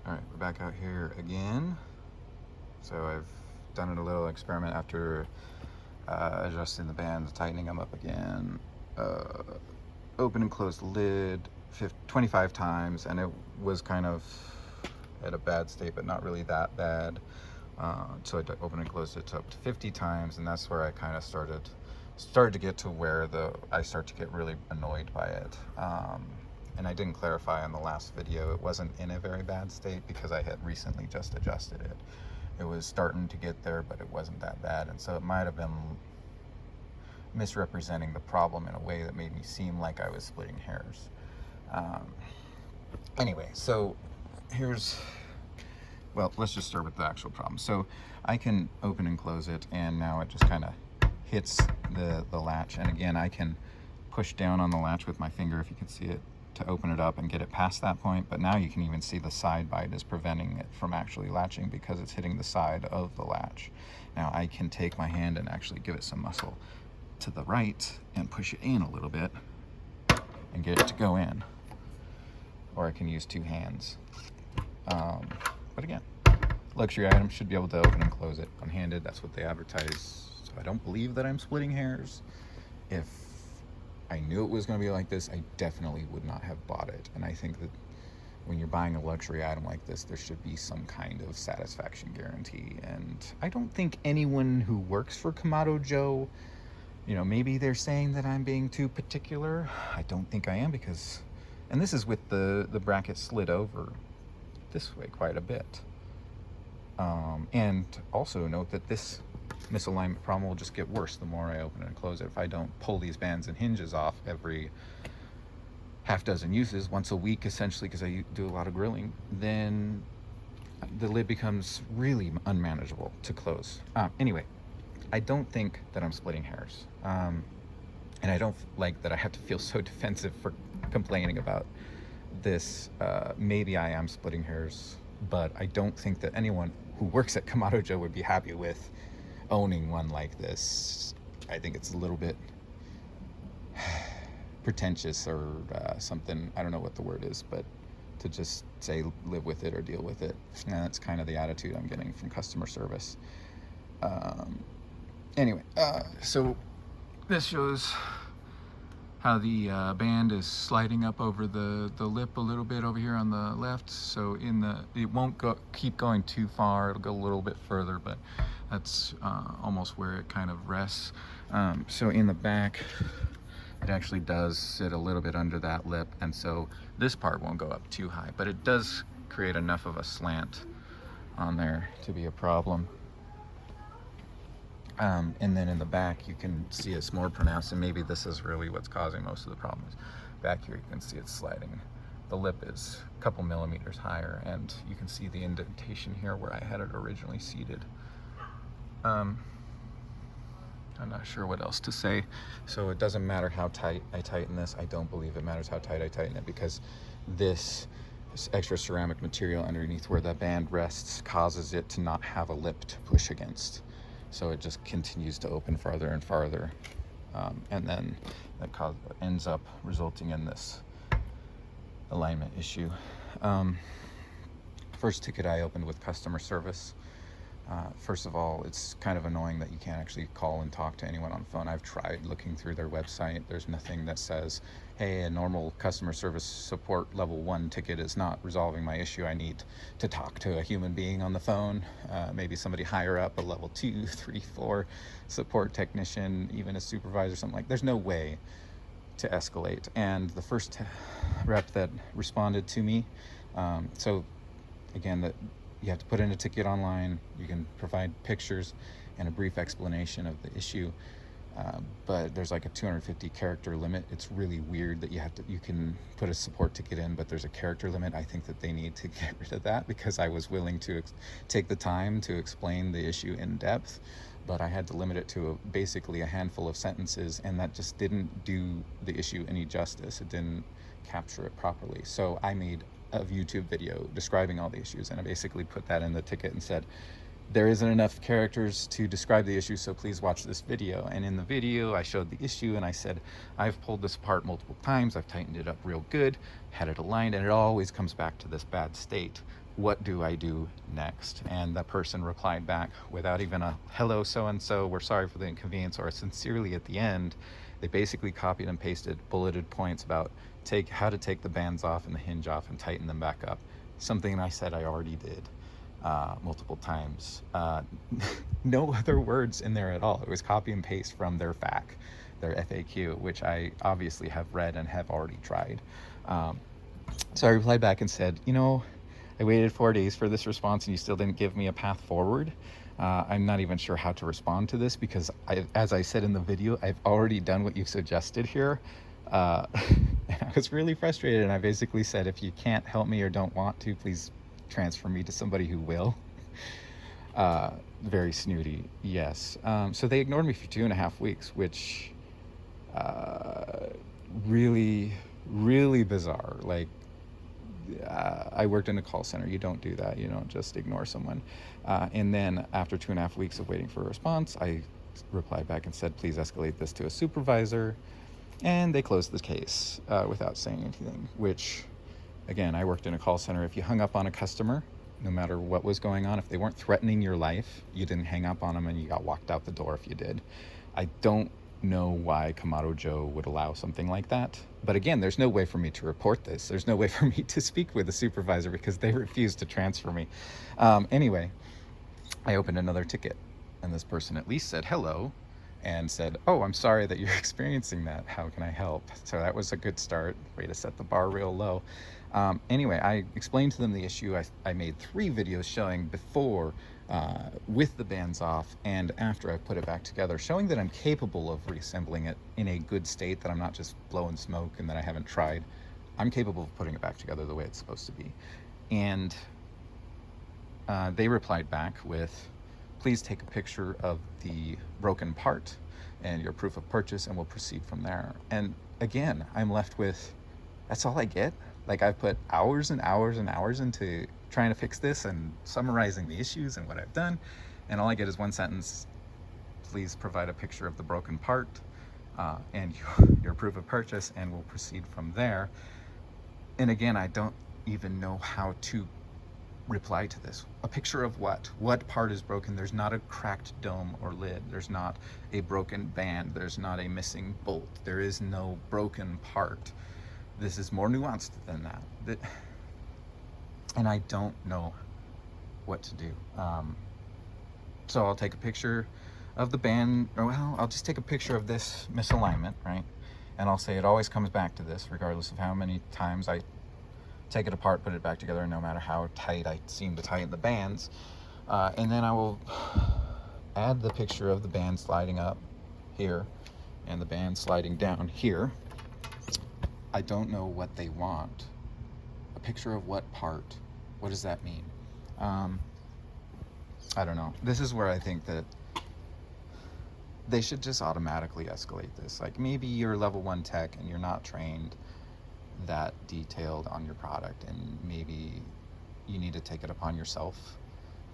All right, we're back out here again. So I've done a little experiment after adjusting the bands, tightening them up again, open and close the lid 25 times, and it was kind of at a bad state, but not really that bad. So I opened and closed it up to 50 times, and that's where I kind of started to get to where I start to get really annoyed by it. And I didn't clarify on the last video, it wasn't in a very bad state because I had recently just adjusted it. It was starting to get there, but it wasn't that bad, and so it might have been misrepresenting the problem in a way that made me seem like I was splitting hairs. Anyway, so let's just start with the actual problem. So I can open and close it, and now it just kind of hits the latch, and again I can push down on the latch with my finger, if you can see it, to open it up and get it past that point. But now you can even see the side bite is preventing it from actually latching because it's hitting the side of the latch. Now I can take my hand and actually give it some muscle to the right and push it in a little bit and get it to go in, or I can use two hands. But again, luxury item, should be able to open and close it one-handed. That's what they advertise. So I don't believe that I'm splitting hairs. If I knew it was going to be like this, I definitely would not have bought it. And I think that when you're buying a luxury item like this, there should be some kind of satisfaction guarantee. And I don't think anyone who works for Kamado Joe, maybe they're saying that I'm being too particular. I don't think I am, because, and this is with the bracket slid over this way quite a bit. And also note that this misalignment problem will just get worse the more I open and close it. If I don't pull these bands and hinges off every half dozen uses, once a week essentially, because I do a lot of grilling, then the lid becomes really unmanageable to close. Anyway, I don't think that I'm splitting hairs. And I don't like that I have to feel so defensive for complaining about this. Maybe I am splitting hairs, but I don't think that anyone who works at Kamado Joe would be happy with owning one like this. I think it's a little bit pretentious or something. I don't know what the word is, but to just say live with it or deal with it. And that's kind of the attitude I'm getting from customer service. Anyway, so this shows how the band is sliding up over the lip a little bit over here on the left. So it won't keep going too far. It'll go a little bit further, but that's almost where it kind of rests. So in the back, it actually does sit a little bit under that lip, and so this part won't go up too high, but it does create enough of a slant on there to be a problem. And then in the back, you can see it's more pronounced, and maybe this is really what's causing most of the problems. Back here, you can see it's sliding. The lip is a couple millimeters higher, and you can see the indentation here where I had it originally seated. I'm not sure what else to say. So it doesn't matter how tight I tighten this. I don't believe it matters how tight I tighten it, because this extra ceramic material underneath where the band rests causes it to not have a lip to push against. So it just continues to open farther and farther. And then that ends up resulting in this alignment issue. First ticket I opened with customer service. First of all, it's kind of annoying that you can't actually call and talk to anyone on the phone. I've tried looking through their website. There's nothing that says, hey, a normal customer service support level 1 ticket is not resolving my issue. I need to talk to a human being on the phone, maybe somebody higher up, a level 2, 3, 4 support technician, even a supervisor, something like that. There's no way to escalate. And the first rep that responded to me, so again, that you have to put in a ticket online. You can provide pictures and a brief explanation of the issue, but there's like a 250 character limit. It's really weird that you can put a support ticket in, but there's a character limit. I think that they need to get rid of that, because I was willing to take the time to explain the issue in depth, but I had to limit it to basically a handful of sentences, and that just didn't do the issue any justice. It didn't capture it properly. So I made a YouTube video describing all the issues, and I basically put that in the ticket and said, there isn't enough characters to describe the issue, so please watch this video. And in the video, I showed the issue, and I said, I've pulled this apart multiple times, I've tightened it up real good, had it aligned, and it always comes back to this bad state. what do I do next? And the person replied back without even a hello, so and so, we're sorry for the inconvenience, or a sincerely at the end. They basically copied and pasted bulleted points about how to take the bands off and the hinge off and tighten them back up. Something I said I already did multiple times. No other words in there at all. It was copy and paste from their their FAQ, which I obviously have read and have already tried. So I replied back and said, I waited 4 days for this response and you still didn't give me a path forward. I'm not even sure how to respond to this because, as I said in the video, I've already done what you've suggested here. And I was really frustrated, and I basically said, if you can't help me or don't want to, please transfer me to somebody who will. Very snooty, yes. So they ignored me for 2.5 weeks, which really, really bizarre. Like, I worked in a call center. You don't do that. You don't just ignore someone. And then after 2.5 weeks of waiting for a response, I replied back and said, please escalate this to a supervisor. And they closed the case without saying anything, which, again, I worked in a call center. If you hung up on a customer, no matter what was going on, if they weren't threatening your life, you didn't hang up on them and you got walked out the door if you did. I don't know why Kamado Joe would allow something like that. But again, there's no way for me to report this. There's no way for me to speak with a supervisor because they refused to transfer me. Anyway, I opened another ticket and this person at least said hello and said, oh, I'm sorry that you're experiencing that. How can I help? So that was a good start. Way to set the bar real low. Anyway, I explained to them the issue. I made 3 videos showing before with the bands off and after I put it back together, showing that I'm capable of reassembling it in a good state, that I'm not just blowing smoke and that I haven't tried. I'm capable of putting it back together the way it's supposed to be. And they replied back with, please take a picture of the broken part and your proof of purchase and we'll proceed from there. And again, I'm left with, that's all I get? Like, I've put hours and hours and hours into trying to fix this and summarizing the issues and what I've done, and all I get is one sentence: please provide a picture of the broken part and your proof of purchase and we'll proceed from there. And again, I don't even know how to reply to this. A picture of what? What part is broken? There's not a cracked dome or lid. There's not a broken band. There's not a missing bolt. There is no broken part. This is more nuanced than that. And I don't know what to do. So I'll take a picture of the band, or well, I'll just take a picture of this misalignment, right? And I'll say it always comes back to this, regardless of how many times I take it apart, put it back together, no matter how tight I seem to tighten the bands. And then I will add the picture of the band sliding up here and the band sliding down here. I don't know what they want. A picture of what part? What does that mean? I don't know. This is where I think that they should just automatically escalate this. Like, maybe you're level 1 tech and you're not trained that detailed on your product, and maybe you need to take it upon yourself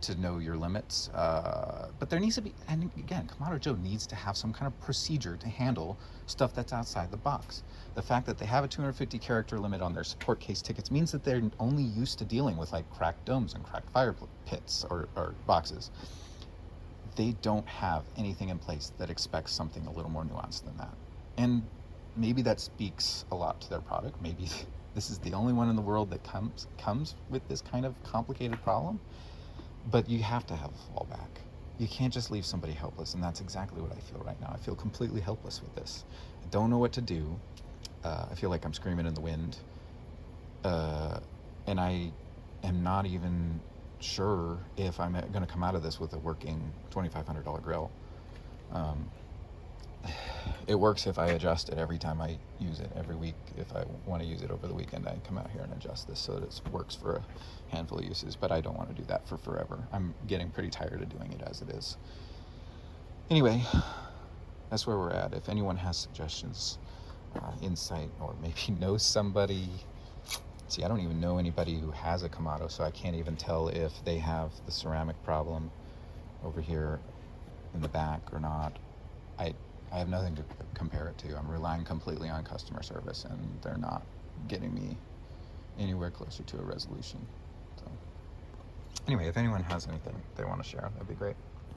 to know your limits. But there needs to be, and again, Kamado Joe needs to have some kind of procedure to handle stuff that's outside the box. The fact that they have a 250 character limit on their support case tickets means that they're only used to dealing with like cracked domes and cracked fire pits or boxes. They don't have anything in place that expects something a little more nuanced than that. And maybe that speaks a lot to their product. Maybe this is the only one in the world that comes with this kind of complicated problem. But you have to have a fallback. You can't just leave somebody helpless, and that's exactly what I feel right now. I feel completely helpless with this. I don't know what to do. I feel like I'm screaming in the wind. And I am not even sure if I'm going to come out of this with a working $2,500 grill. It works if I adjust it every time I use it, every week. If I want to use it over the weekend, I come out here and adjust this so that it works for a handful of uses, but I don't want to do that for forever. I'm getting pretty tired of doing it as it is. Anyway, that's where we're at. If anyone has suggestions, insight, or maybe knows somebody. See, I don't even know anybody who has a Kamado, so I can't even tell if they have the ceramic problem over here in the back or not. I have nothing to compare it to. I'm relying completely on customer service, and they're not getting me anywhere closer to a resolution. So Anyway, if anyone has anything they want to share, that'd be great.